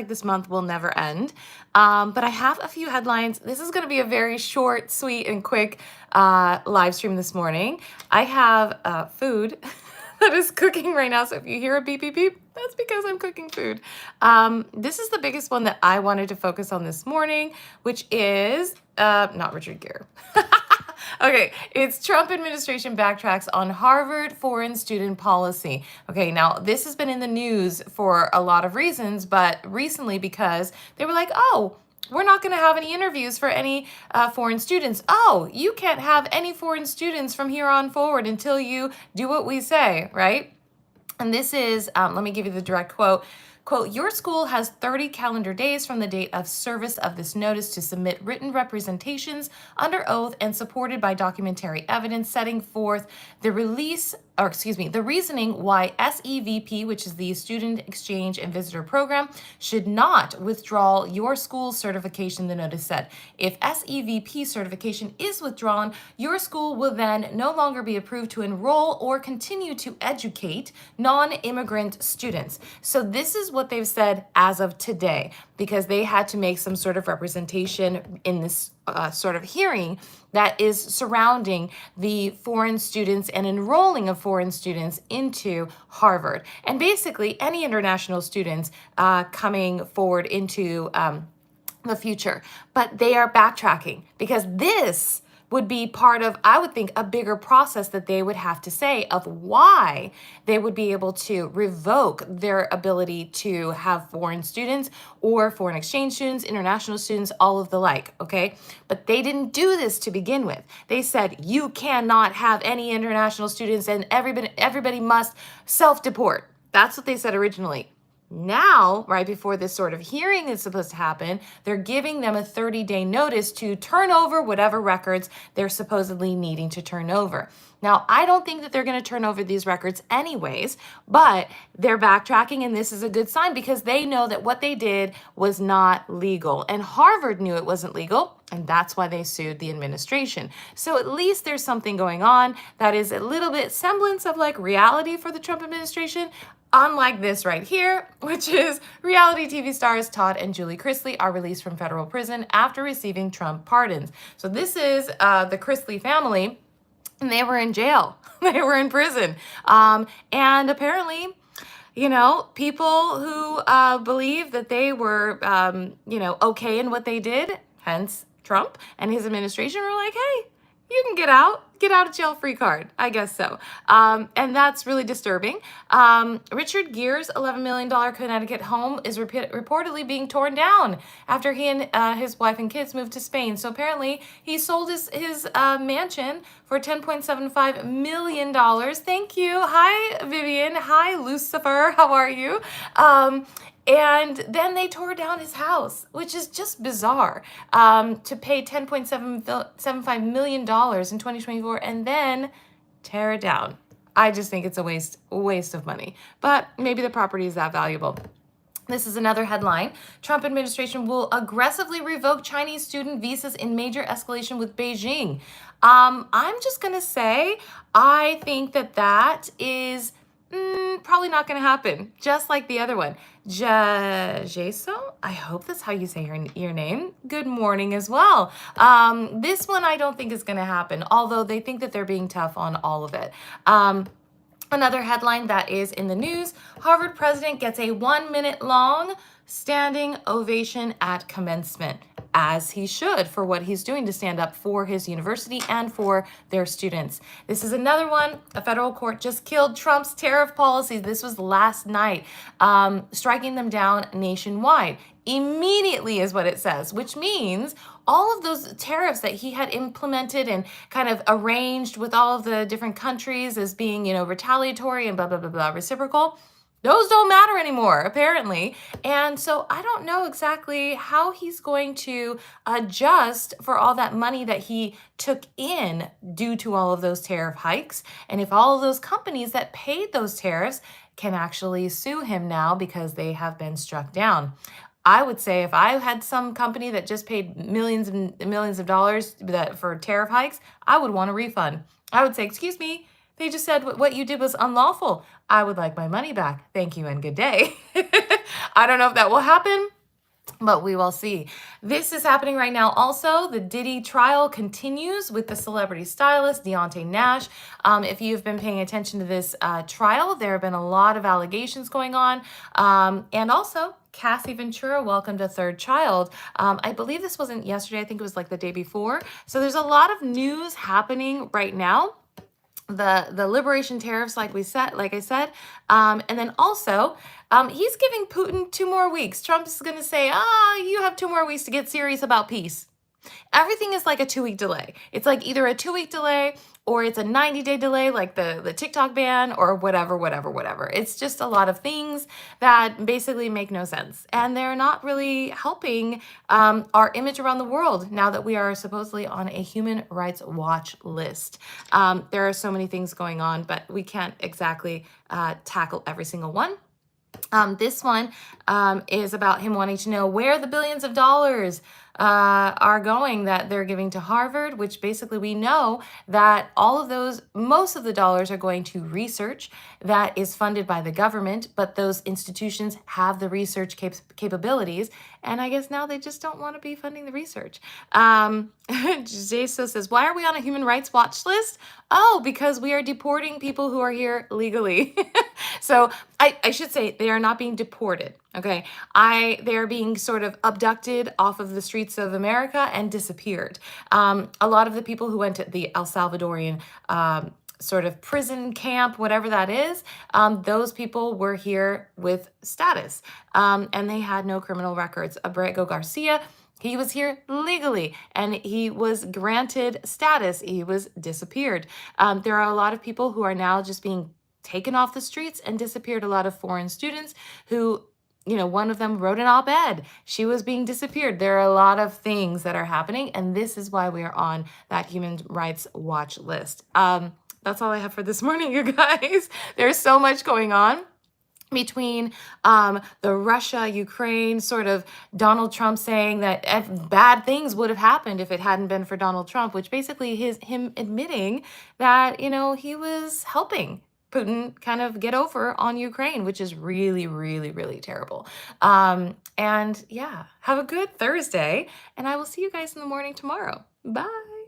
like this month will never end. But I have a few headlines. This is going to be a very short, sweet, and quick live stream this morning. I have food that is cooking right now. So if you hear a beep, beep, beep, that's because I'm cooking food. This is the biggest one that I wanted to focus on this morning, which is not Richard Gere. Okay, it's Trump administration backtracks on Harvard foreign student policy. Okay, now this has been in the news for a lot of reasons, but recently because they were like, oh, we're not going to have any interviews for any foreign students. Oh, you can't have any foreign students from here on forward until you do what we say, right? And this is, let me give you the direct quote. Quote, your school has 30 calendar days from the date of service of this notice to submit written representations under oath and supported by documentary evidence setting forth the the reasoning why SEVP, which is the Student Exchange and Visitor Program, should not withdraw your school's certification, the notice said. If SEVP certification is withdrawn, your school will then no longer be approved to enroll or continue to educate non-immigrant students. So this is what they've said as of today, because they had to make some sort of representation in this sort of hearing that is surrounding the foreign students and enrolling of foreign students into Harvard. And basically any international students coming forward into the future. But they are backtracking because this would be part of, I would think, a bigger process that they would have to say of why they would be able to revoke their ability to have foreign students or foreign exchange students, international students, all of the like, okay? But they didn't do this to begin with. They said, you cannot have any international students and everybody must self-deport. That's what they said originally. Now, right before this sort of hearing is supposed to happen, they're giving them a 30-day notice to turn over whatever records they're supposedly needing to turn over. Now, I don't think that they're going to turn over these records anyways, but they're backtracking, and this is a good sign because they know that what they did was not legal. And Harvard knew it wasn't legal, and that's why they sued the administration. So at least there's something going on that is a little bit semblance of like reality for the Trump administration. Unlike this right here, which is reality TV stars Todd and Julie Chrisley are released from federal prison after receiving Trump pardons. So this is the Chrisley family, and they were in jail. They were in prison. And apparently, you know, people who believe that they were, okay in what they did, hence Trump and his administration were like, hey, you can get out of jail free card. I guess so. And that's really disturbing. Richard Gere's $11 million Connecticut home is reportedly being torn down after he and his wife and kids moved to Spain. So apparently he sold his mansion for $10.75 million. Thank you. Hi, Vivian. Hi, Lucifer. How are you? And then they tore down his house, which is just bizarre, to pay $10.75 million in 2024 and then tear it down. I just think it's a waste of money, but maybe the property is that valuable. This is another headline. Trump administration will aggressively revoke Chinese student visas in major escalation with Beijing. I'm just going to say, I think that is probably not going to happen, just like the other one. Jaso, I hope that's how you say your name. Good morning as well. This one I don't think is going to happen, although they think that they're being tough on all of it. Another headline that is in the news, Harvard president gets a 1-minute long standing ovation at commencement, as he should, for what he's doing to stand up for his university and for their students. This is another one. A federal court just killed Trump's tariff policies. This was last night, striking them down nationwide. Immediately is what it says, which means all of those tariffs that he had implemented and kind of arranged with all of the different countries as being, retaliatory and blah, blah, blah, blah, reciprocal, those don't matter anymore, apparently. And so I don't know exactly how he's going to adjust for all that money that he took in due to all of those tariff hikes. And if all of those companies that paid those tariffs can actually sue him now because they have been struck down. I would say if I had some company that just paid millions and millions of dollars for tariff hikes, I would want a refund. I would say, excuse me, They just said what you did was unlawful. I would like my money back. Thank you and good day. I don't know if that will happen, but we will see. This is happening right now also. The Diddy trial continues with the celebrity stylist, Deontay Nash. If you've been paying attention to this trial, there have been a lot of allegations going on. And also, Cassie Ventura welcomed a third child. I believe this wasn't yesterday. I think it was like the day before. So there's a lot of news happening right now. The liberation tariffs, like I said, and then also he's giving Putin 2 more weeks. Trump is going to say, you have 2 more weeks to get serious about peace. Everything is like a 2-week delay. It's like either a 2-week delay or it's a 90-day delay, like the TikTok ban or whatever. It's just a lot of things that basically make no sense. And they're not really helping our image around the world now that we are supposedly on a human rights watch list. There are so many things going on, but we can't exactly tackle every single one. This one is about him wanting to know where the billions of dollars are going that they're giving to Harvard, which basically we know that most of the dollars are going to research that is funded by the government, but those institutions have the research capabilities. And I guess now they just don't want to be funding the research. Jaso says, why are we on a human rights watch list? Oh, because we are deporting people who are here legally. So I should say they are not being deported. Okay. They are being sort of abducted off of the streets of America and disappeared. A lot of the people who went to the El Salvadorian sort of prison camp, whatever that is, those people were here with status, and they had no criminal records. Abrego Garcia, he was here legally and he was granted status. He was disappeared. There are a lot of people who are now just being taken off the streets and disappeared. A lot of foreign students who, one of them wrote an op-ed. She was being disappeared. There are a lot of things that are happening, and this is why we are on that human rights watch list. That's all I have for this morning, you guys. There's so much going on between the Russia-Ukraine sort of Donald Trump saying that bad things would have happened if it hadn't been for Donald Trump, which basically him admitting that, he was helping Putin kind of get over on Ukraine, which is really, really, really terrible. And yeah, have a good Thursday, and I will see you guys in the morning tomorrow. Bye.